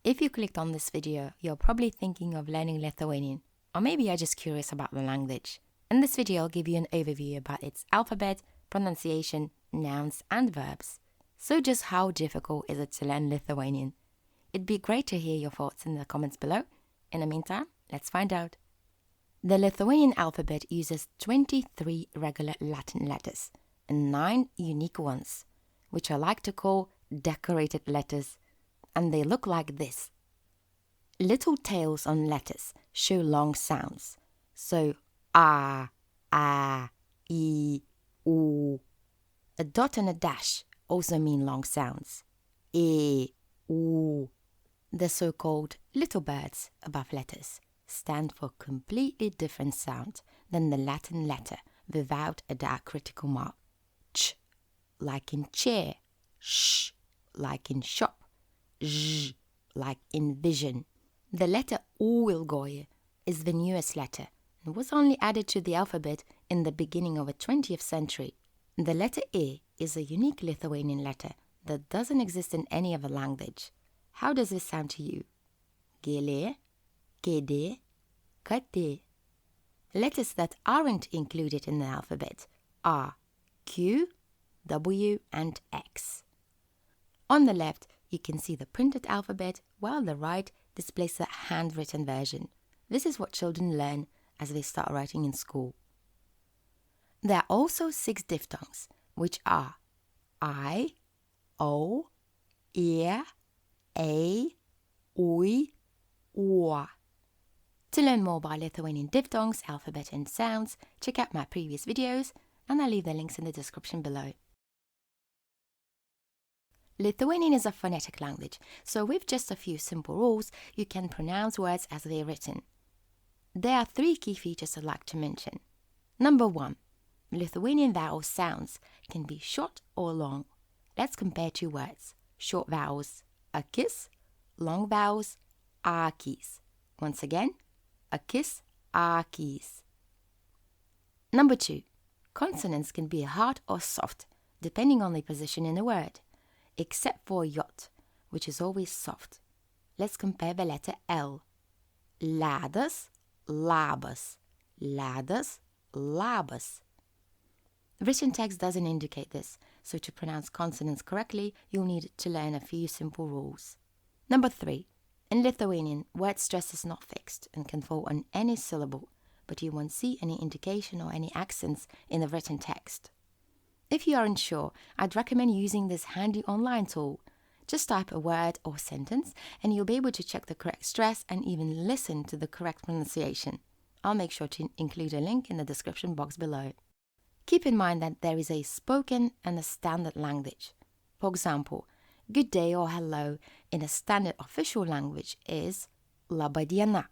If you clicked on this video, you're probably thinking of learning Lithuanian, or maybe you're just curious about the language. In this video, I'll give you an overview about its alphabet, pronunciation, nouns, and verbs. So just how difficult is it to learn Lithuanian? It'd be great to hear your thoughts in the comments below. In the meantime, let's find out. The Lithuanian alphabet uses 23 regular Latin letters and 9 unique ones, which I like to call decorated letters, and they look like this. Little tails on letters show long sounds, so a, I, u. A dot and a dash also mean long sounds, e, u. The so-called little birds above letters stand for completely different sound than the Latin letter without a diacritical mark. Ch, like in chair, sh, like in shop, zh, like in vision. The letter Uilgoje is the newest letter and was only added to the alphabet in the beginning of the 20th century. The letter E is a unique Lithuanian letter that doesn't exist in any other language. How does this sound to you? Gėlė, kėdė, katė. Letters that aren't included in the alphabet are Q, W, and X. On the left, you can see the printed alphabet, while the right displays the handwritten version. This is what children learn as they start writing in school. There are also 6 diphthongs, which are I, O, E, A, Ui, Ua. To learn more about Lithuanian diphthongs, alphabet, and sounds, check out my previous videos, and I'll leave the links in the description below. Lithuanian is a phonetic language, so with just a few simple rules, you can pronounce words as they're written. There are 3 key features I'd like to mention. Number 1. Lithuanian vowel sounds can be short or long. Let's compare 2 words. Short vowels, akis, long vowels, akis. Once again, akis, akis. Number 2. Consonants can be hard or soft, depending on the position in a word, except for yot, which is always soft. Let's compare the letter L. Ledas, labas. Ledas, labas. Written text doesn't indicate this, so to pronounce consonants correctly, you'll need to learn a few simple rules. Number 3. In Lithuanian, word stress is not fixed and can fall on any syllable, but you won't see any indication or any accents in the written text. If you are unsure, I'd recommend using this handy online tool. Just type a word or sentence and you'll be able to check the correct stress and even listen to the correct pronunciation. I'll make sure to include a link in the description box below. Keep in mind that there is a spoken and a standard language. For example, good day or hello in a standard official language is laba diena.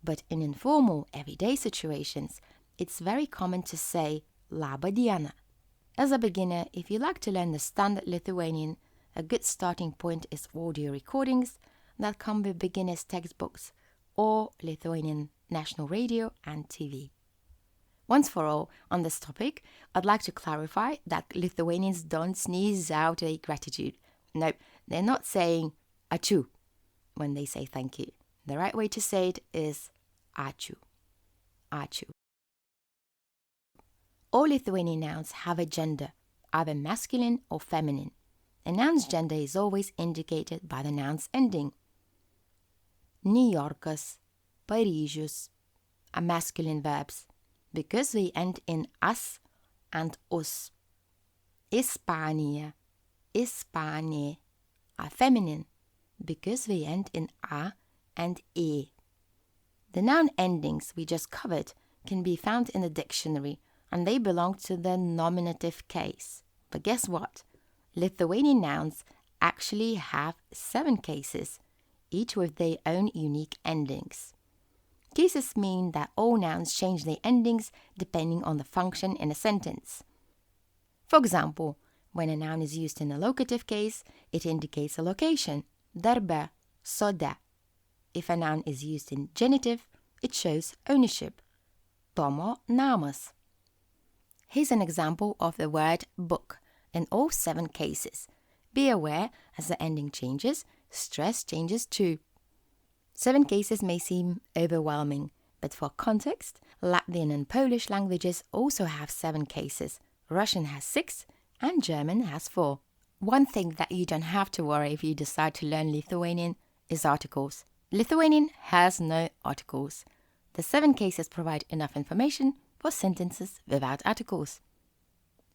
But in informal, everyday situations, it's very common to say laba diena. As a beginner, if you like to learn the standard Lithuanian, a good starting point is audio recordings that come with beginners' textbooks or Lithuanian national radio and TV. Once for all, on this topic, I'd like to clarify that Lithuanians don't sneeze out a gratitude. Nope, they're not saying ačiū when they say thank you. The right way to say it is ačiū. Ačiū. All Lithuanian nouns have a gender, either masculine or feminine. A noun's gender is always indicated by the noun's ending. New Yorkas, Paryžius are masculine verbs because they end in as and us. Ispanija, Ispanė are feminine because they end in a and e. The noun endings we just covered can be found in the dictionary, and they belong to the nominative case. But guess what? Lithuanian nouns actually have 7 cases, each with their own unique endings. Cases mean that all nouns change their endings depending on the function in a sentence. For example, when a noun is used in a locative case, it indicates a location, darbe, sode. If a noun is used in genitive, it shows ownership, Tomo namas. Here's an example of the word book in all 7 cases. Be aware, as the ending changes, stress changes too. 7 cases may seem overwhelming, but for context, Latvian and Polish languages also have 7 cases, Russian has 6, and German has 4. One thing that you don't have to worry if you decide to learn Lithuanian is articles. Lithuanian has no articles. The 7 cases provide enough information for sentences without articles.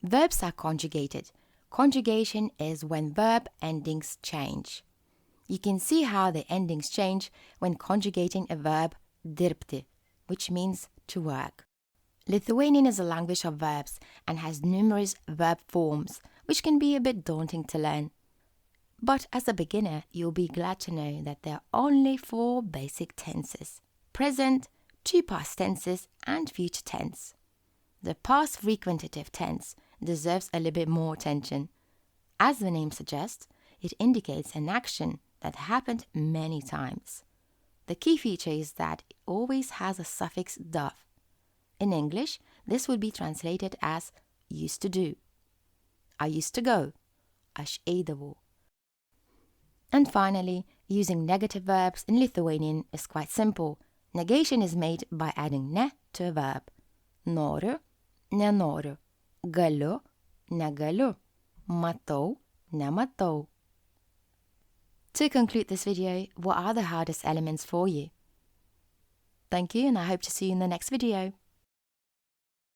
Verbs are conjugated. Conjugation is when verb endings change. You can see how the endings change when conjugating a verb dirbti, which means to work. Lithuanian is a language of verbs and has numerous verb forms, which can be a bit daunting to learn. But as a beginner, you'll be glad to know that there are only 4 basic tenses: present, 2 past tenses, and future tense. The past frequentative tense deserves a little bit more attention. As the name suggests, it indicates an action that happened many times. The key feature is that it always has a suffix dov. In English, this would be translated as used to do. I used to go. Aš eidavau. And finally, using negative verbs in Lithuanian is quite simple. Negation is made by adding ne to a verb. Noriu, nenoriu. Galiu, negaliu. Matau, nematau. To conclude this video, what are the hardest elements for you? Thank you, and I hope to see you in the next video.